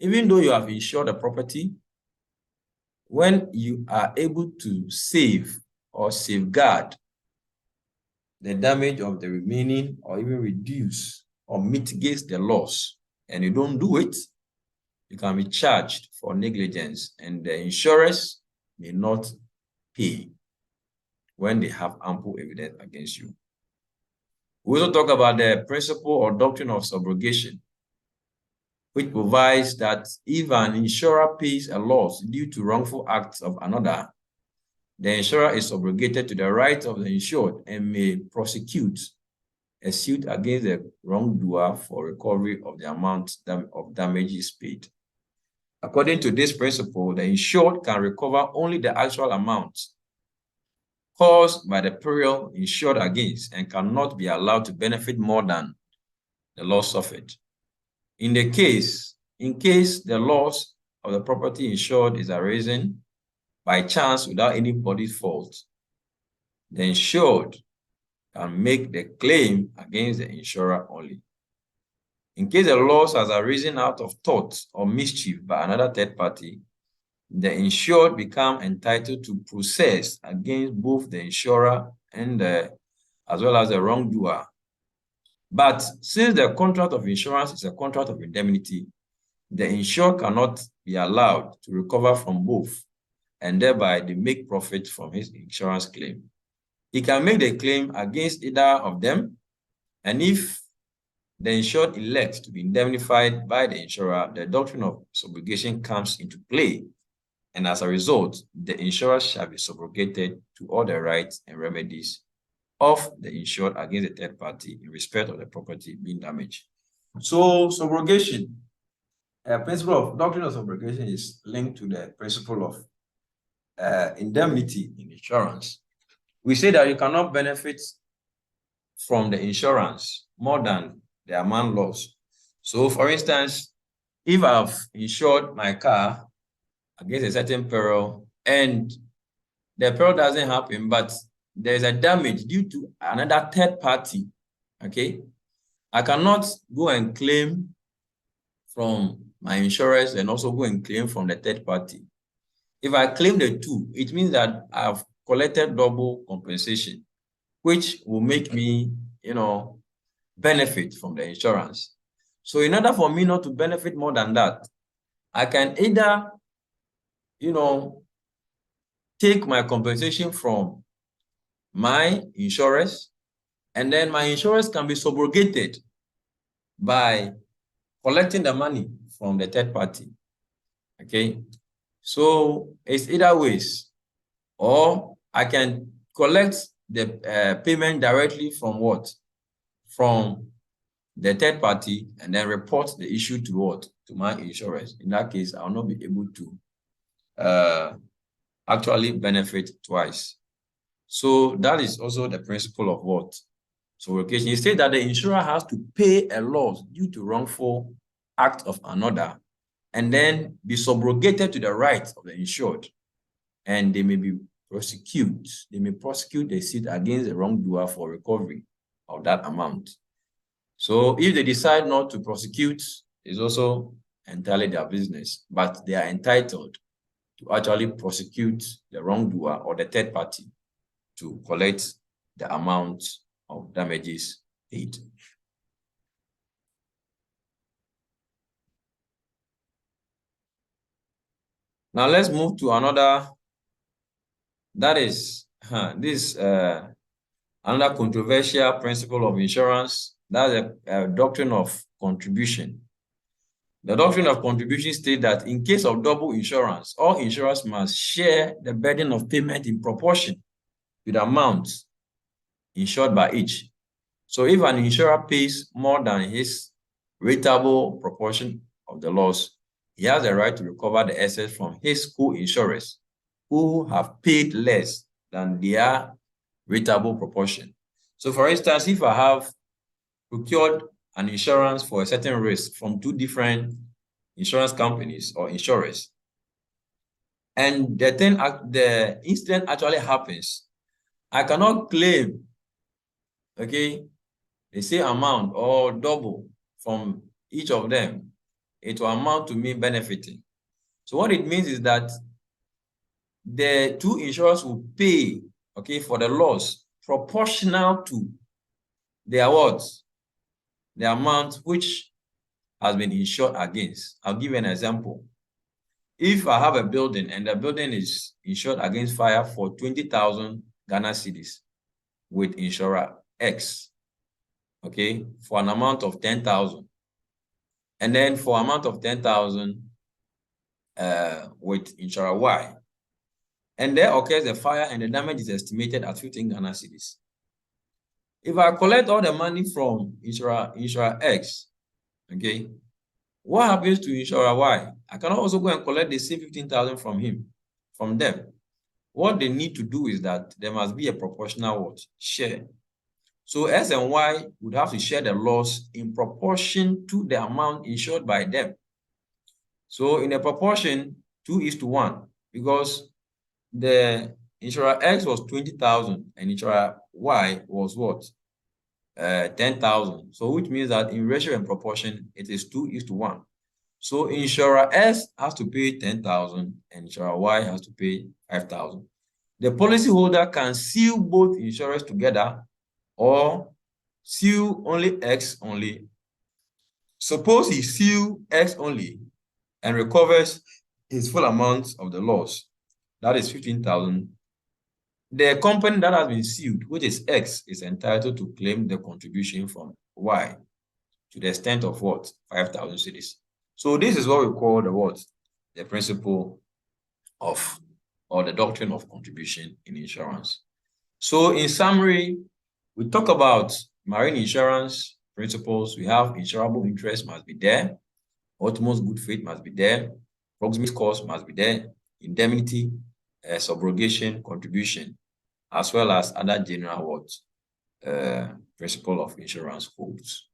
even though you have insured a property, when you are able to save or safeguard the damage of the remaining or even reduce or mitigate the loss, and you don't do it, you can be charged for negligence, and the insurers may not pay when they have ample evidence against you. We also talk about the principle or doctrine of subrogation, which provides that if an insurer pays a loss due to wrongful acts of another, the insurer is subrogated to the right of the insured and may prosecute a suit against the wrongdoer for recovery of the amount of damages paid. According to this principle, the insured can recover only the actual amount caused by the peril insured against and cannot be allowed to benefit more than the loss suffered. In case the loss of the property insured is arisen by chance without anybody's fault, the insured can make the claim against the insurer only. In case the loss has arisen out of tort or mischief by another third party, the insured become entitled to process against both the insurer and as well as the wrongdoer. But since the contract of insurance is a contract of indemnity, the insured cannot be allowed to recover from both, and thereby they make profit from his insurance claim. He can make the claim against either of them, and if the insured elects to be indemnified by the insurer, the doctrine of subrogation comes into play, and as a result, the insurer shall be subrogated to all the rights and remedies of the insured against the third party in respect of the property being damaged. So subrogation, principle of doctrine of subrogation is linked to the principle of indemnity in insurance. We say that you cannot benefit from the insurance more than the amount lost. So for instance, if I've insured my car against a certain peril and the peril doesn't happen, but there's a damage due to another third party, okay, I cannot go and claim from my insurance and also go and claim from the third party. If I claim the two, it means that I've collected double compensation, which will make me, benefit from the insurance. So in order for me not to benefit more than that, I can either, take my compensation from my insurers, and then my insurers can be subrogated by collecting the money from the third party. Okay, so it's either ways, or I can collect the payment directly from what? From the third party, and then report the issue to what? To my insurers. In that case, I'll not be able to actually benefit twice. So that is also the principle of what? Subrogation. You say that the insurer has to pay a loss due to wrongful act of another, and then be subrogated to the rights of the insured, and they may prosecute the suit against the wrongdoer for recovery of that amount. So if they decide not to prosecute, it's also entirely their business, but they are entitled to actually prosecute the wrongdoer or the third party to collect the amount of damages paid. Now let's move to another. That is another controversial principle of insurance. That's a doctrine of contribution. The doctrine of contribution states that in case of double insurance, all insurers must share the burden of payment in proportion to the amounts insured by each. So if an insurer pays more than his rateable proportion of the loss, he has the right to recover the excess from his co-insurers who have paid less than their rateable proportion. So for instance, if I have procured an insurance for a certain risk from two different insurance companies or insurers, and the incident actually happens, I cannot claim, okay, the same amount or double from each of them it will amount to me benefiting. So what it means is that the two insurers will pay, okay, for the loss proportional to their what? The amount which has been insured against. I'll give you an example. If I have a building and the building is insured against fire for 20,000 Ghana cedis with insurer X, okay, for an amount of 10,000. And then for amount of 10,000 with insurer Y. And there occurs a fire and the damage is estimated at 15 Ghana cedis. If I collect all the money from insurer X, okay, what happens to insurer Y? I can also go and collect the same 15,000 from them. What they need to do is that there must be a proportional share. So S and Y would have to share the loss in proportion to the amount insured by them. So in a proportion 2:1, because the insurer X was 20,000 and insurer Y was what? 10,000. So which means that in ratio and proportion, it is 2:1. So insurer S has to pay 10,000 and insurer Y has to pay 5,000. The policyholder can seal both insurers together or seal only X only. Suppose he seal X only and recovers his full amount of the loss, that is 15,000. The company that has been sued, which is X, is entitled to claim the contribution from Y to the extent of what? 5,000 cedis. So this is what we call the what? The principle of, or the doctrine of contribution in insurance. So in summary, we talk about marine insurance principles. We have insurable interest must be there. Utmost good faith must be there. Proximate cause must be there. Indemnity, subrogation, contribution, as well as other general principle of insurance holds.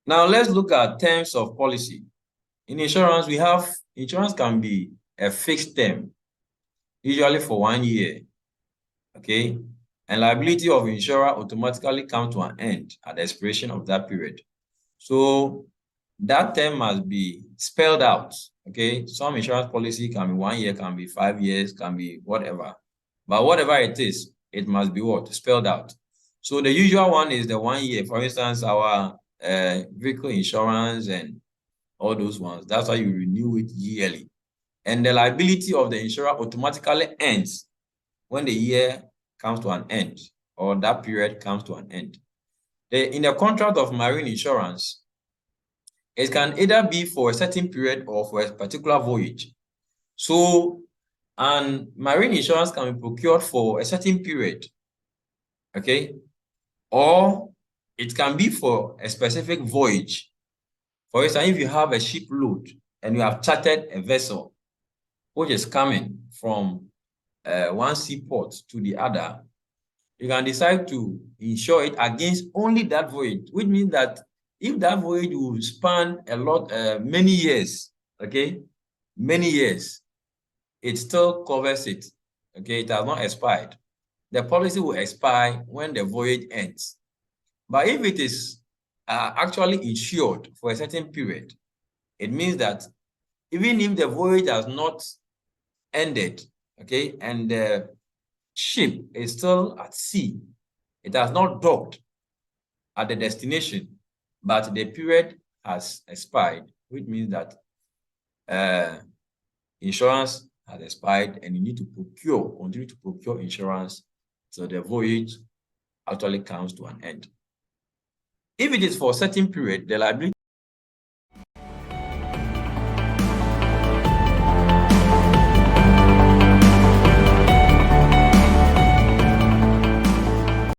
Now let's look at terms of policy. In insurance, we have insurance can be a fixed term, usually for 1 year. Okay, and liability of insurer automatically comes to an end at the expiration of that period. So that term must be spelled out. Okay, some insurance policy can be 1 year, can be 5 years, can be whatever. But whatever it is, it must be what? Spelled out. So the usual one is the 1 year. For instance, our vehicle insurance and all those ones. That's why you renew it yearly. And the liability of the insurer automatically ends when the year comes to an end or that period comes to an end. In the contract of marine insurance, it can either be for a certain period or for a particular voyage. So, and marine insurance can be procured for a certain period, okay? Or it can be for a specific voyage. For instance, if you have a ship load and you have chartered a vessel which is coming from one seaport to the other, you can decide to insure it against only that voyage, which means that if that voyage will span a lot, many years, okay, many years, it still covers it, okay, it has not expired. The policy will expire when the voyage ends. But if it is actually insured for a certain period, it means that even if the voyage has not ended, okay, and the ship is still at sea, it has not docked at the destination, but the period has expired, which means that insurance has expired and you need to continue to procure insurance so the voyage actually comes to an end. If it is for a certain period, the liability